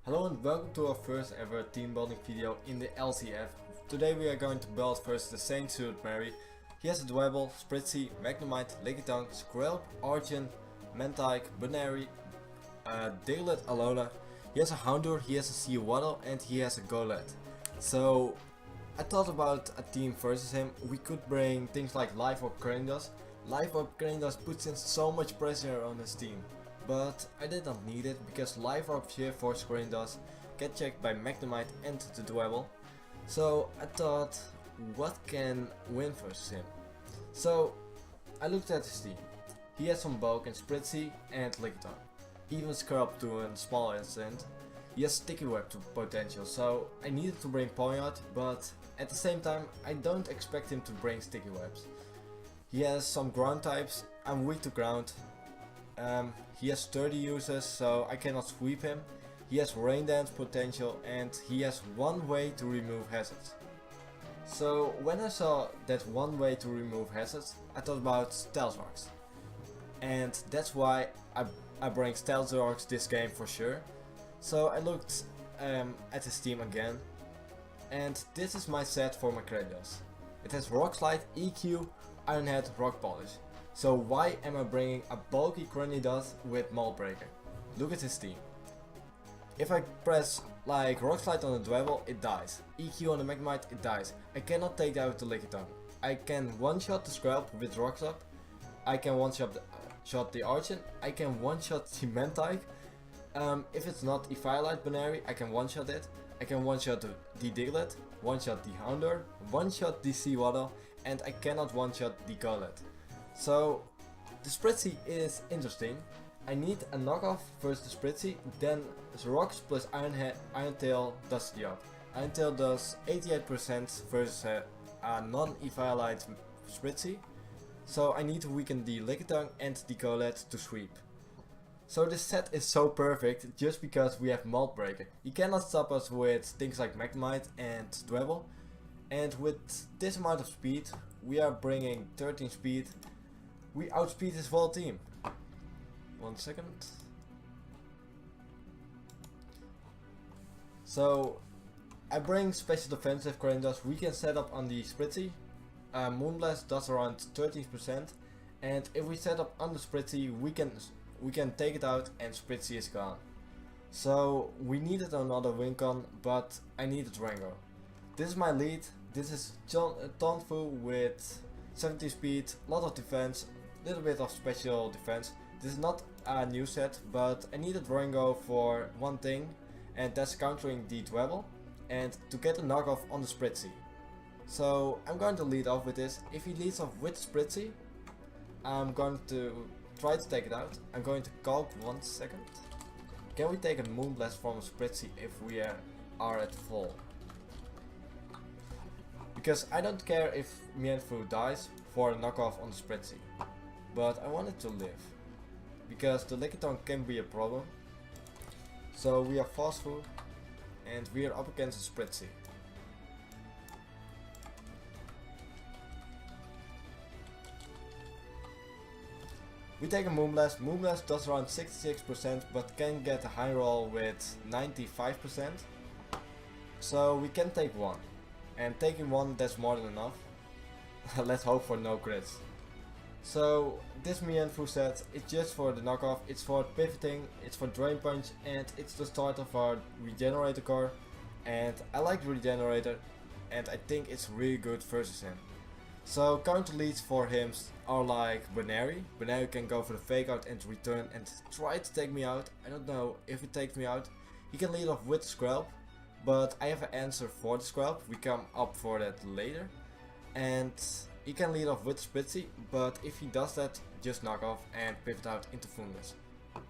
Hello and welcome to our first ever team building video in the LCF. Today we are going to build first the Saint Suit Mary. He has a Dwebble, Spritzy, Magnemite, Lickitung, Squirrel, Argent, Mantike, Bunary, Daylet, Alola. He has a Houndour, he has a Sea Waddle and he has a Golett. So I thought about a team versus him. We could bring things like Life Orb Cranidos. Life Orb Cranidos puts in so much pressure on his team. But I did not need it because Life Orb Shift Force Cranidos get checked by Magnemite and the Dwebble. So I thought, what can win versus him? So I looked at his team. He has some Bulk and Spritzy and Lickitung. Even Scrub to a small extent. He has Sticky Web to potential, so I needed to bring Ponyard, but at the same time I don't expect him to bring Sticky Webs. He has some ground types. I'm weak to ground. He has 30 uses, so I cannot sweep him. He has Rain Dance potential and he has one way to remove hazards. So when I saw that one way to remove hazards, I thought about Stealth Rocks. And that's why I bring Stealth Rocks this game for sure. So I looked at his team again. And this is my set for my Cranidos. It has Rock Slide, EQ, Iron Head, Rock Polish. So why am I bringing a bulky Cranidos with Mold Breaker? Look at his team. If I press like Rock Slide on the Dwebble, it dies. EQ on the Magnemite, it dies. I cannot take out the Lickitung. I can one-shot the Scrub with Rock Slide. I can one-shot the Argent. I can one-shot the Mantike. If it's not a Firelight Bunary, I can one-shot it. I can one-shot the Diglett, one-shot the Houndour, one-shot the Sea Waddle, and I cannot one-shot the Golett. So the Spritzy is interesting. I need a knockoff versus the Spritzy, then Rocks plus Iron Tail does the job. Iron Tail does 88% versus a non-Eviolite Spritzy. So I need to weaken the Lickitung and the Golett to sweep. So this set is so perfect just because we have Mold Breaker. He cannot stop us with things like Magnemite and Dwebble. And with this amount of speed, we are bringing 13 speed. We outspeed his whole team. 1 second. So I bring special defensive Cranidos. We can set up on the Spritzy. Moonblast does around 13%, and if we set up on the Spritzy, we can take it out and Spritzy is gone. So we needed another Wincon, but I needed Rango. This is my lead. This is Tonfu with 70 speed, lot of defense, little bit of special defense. This is not a new set, but I needed Rango for one thing, and that's countering the Dwebble and to get a knockoff on the Spritzy. So I'm going to lead off with this. If he leads off with Spritzy, I'm going to try to take it out. I'm going to calc 1 second. Can we take a Moonblast from a Spritzy if we are at full? Because I don't care if Mienfoo dies for a knockoff on the Spritzy. But I want it to live. Because the Lickitung can be a problem. So we are fast food and we are up against a Spritzy. We take a Moonblast. Moonblast does around 66% but can get a high roll with 95%. So we can take one. And taking one, that's more than enough. Let's hope for no crits. So this Mienfoo set is just for the knockoff, it's for pivoting, it's for Drain Punch, and it's the start of our Regenerator core. And I like Regenerator and I think it's really good versus him. So counter leads for him are like Bunary. Bunary can go for the fake out and return and try to take me out. I don't know if it takes me out. He can lead off with Scrub, but I have an answer for the Scrub. We come up for that later. And he can lead off with Spritzy, but if he does that, just knock off and pivot out into Fungus.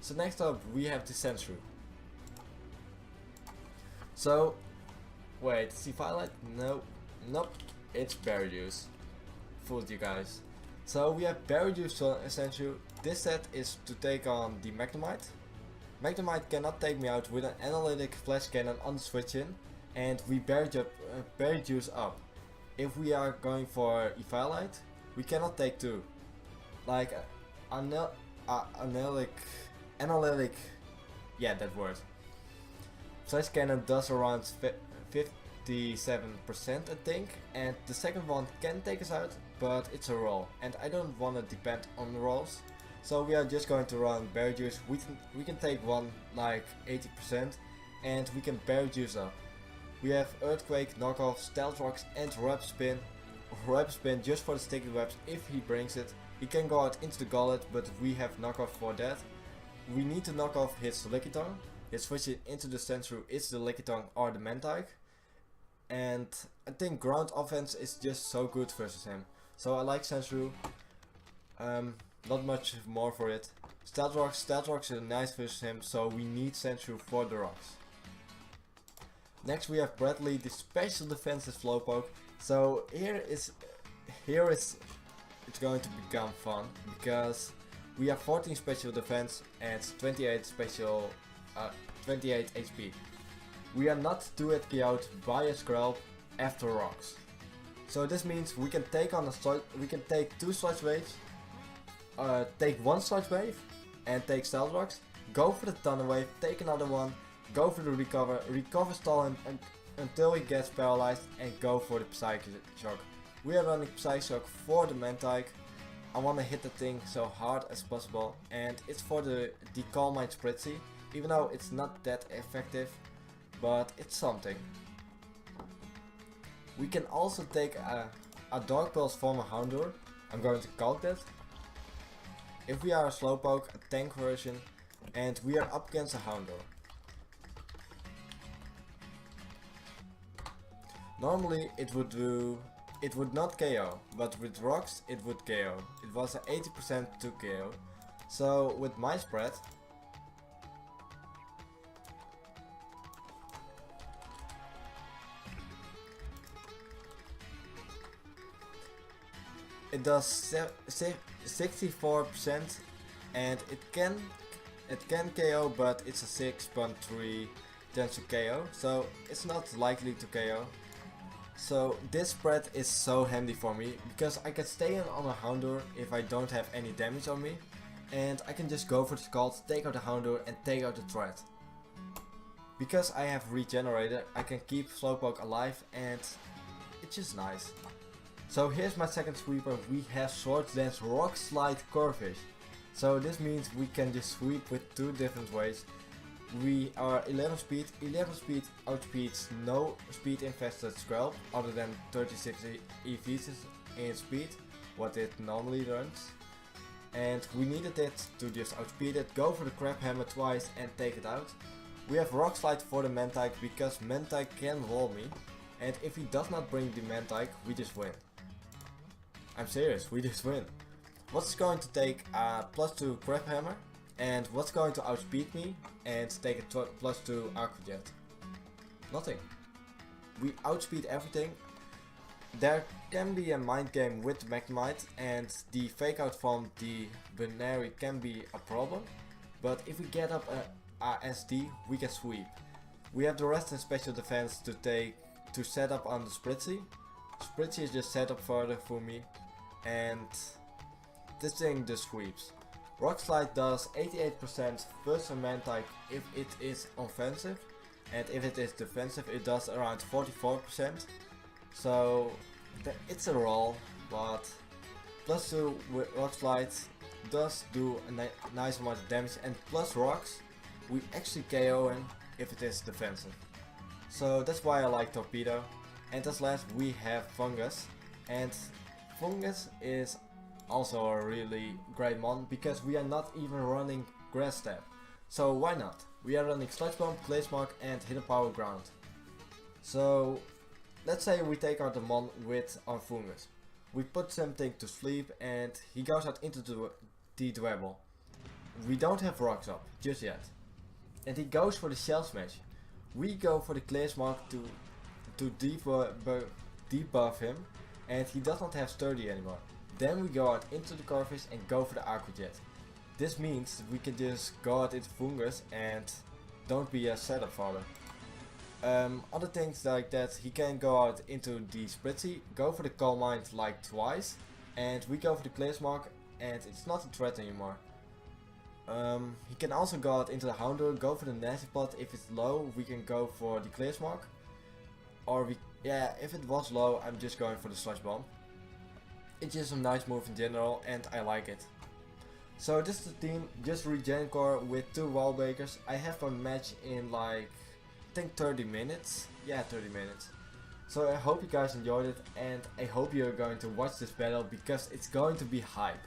So next up we have the Sandile. So, wait, is he Firelight? No, nope, it's Berry Juice. Fooled you guys. So we have Berry Juice Sandile. This set is to take on the Magnemite. Magnemite cannot take me out with an Analytic Flash Cannon on the switch in, and we Berry Juice up. If we are going for Eviolite, we cannot take two. Like analytic, yeah, that word. Sledge Cannon does around 57% I think, and the second one can take us out, but it's a roll and I don't want to depend on the rolls. So we are just going to run Berry Juice. We can take one like 80% and we can Berry Juice up. We have Earthquake, Knockoff, Stealth Rocks and Web Spin. Web Spin just for the sticky webs if he brings it. He can go out into the Gullet, but we have Knockoff for that. We need to knock off his Lickitung. His switch into the Sandshrew is the Lickitung or the Mantike. And I think ground offense is just so good versus him. So I like Sandshrew. Not much more for it. Stealth Rocks is nice versus him, so we need Sandshrew for the rocks. Next we have Bradley, the special defensive Slowpoke. So here it's going to become fun because we have 14 special defense and 28 special 28 HP. We are not 2-hit KO'd by a Skrelp after rocks. So this means we can take on we can take 2 Sludge Waves, take 1 Sludge Wave and take Stealth Rocks, go for the Thunder Wave, take another one, go for the recover stall him until he gets paralyzed and go for the Psychic Shock. We are running Psychic Shock for the Mantike. I want to hit the thing so hard as possible, and it's for the Calm Mind Spritzy, even though it's not that effective, but it's something. We can also take a Dark Pulse from a Houndour. I'm going to calc that. If we are a Slowpoke, a tank version, and we are up against a Houndour. Normally it would not KO, but with rocks it would KO. It was an 80% to KO. So with my spread, it does 64% and it can KO, but it's a 6.3 chance to KO, so it's not likely to KO. So this spread is so handy for me because I can stay in on a Houndour if I don't have any damage on me, and I can just go for the Scald, take out the Houndour and take out the threat. Because I have regenerated, I can keep Slowpoke alive and it's just nice. So here's my second sweeper. We have Swords Dance, Rock Slide, Corphish. So this means we can just sweep with 2 different ways. We are 11 speed outspeeds no speed infested Skrelp other than 36 EVs in speed, what it normally runs. And we needed it to just outspeed it, go for the Crab Hammer twice and take it out. We have Rock Slide for the Mantike because Mantike can roll me, and if he does not bring the Mantike, we just win. I'm serious, we just win. What's going to take a +2 Crab Hammer? And what's going to outspeed me and take a +2 Aqua Jet? Nothing. We outspeed everything. There can be a mind game with Magnemite, and the fake out from the Binary can be a problem. But if we get up a SD, we can sweep. We have the rest in special defense to set up on the Spritzy. Spritzy is just set up further for me, and this thing just sweeps. Rock Slide does 88% versus Mantike if it is offensive, and if it is defensive it does around 44%. So it's a roll, but +2 with Rock Slide does do a nice amount of damage, and plus rocks we actually KO him if it is defensive. So that's why I like Torpedo. And as last we have Fungus, and Fungus is also a really great mon because we are not even running Grass Step. So why not? We are running Sludge Bomb, Clay Smoke and Hidden Power Ground. So let's say we take out the mon with our Fungus. We put something to sleep and he goes out into the Dwebble. We don't have rocks up just yet. And he goes for the Shell Smash. We go for the Clay Smoke to debuff him, and he does not have Sturdy anymore. Then we go out into the Corphish and go for the Aqua Jet. This means we can just go out into Fungus and don't be a setup fodder. Other things like that, he can go out into the Spritzy, go for the Calm Mind like twice, and we go for the Clay Smoke and it's not a threat anymore. He can also go out into the Houndour, go for the nasty plot. If it's low, we can go for the clear smoke. Or if it was low, I'm just going for the slush bomb. It's just a nice move in general, and I like it. So this is the team, just regen core with 2 wall breakers. I have a match in like, I think 30 minutes. Yeah, 30 minutes. So I hope you guys enjoyed it, and I hope you're going to watch this battle because it's going to be hype.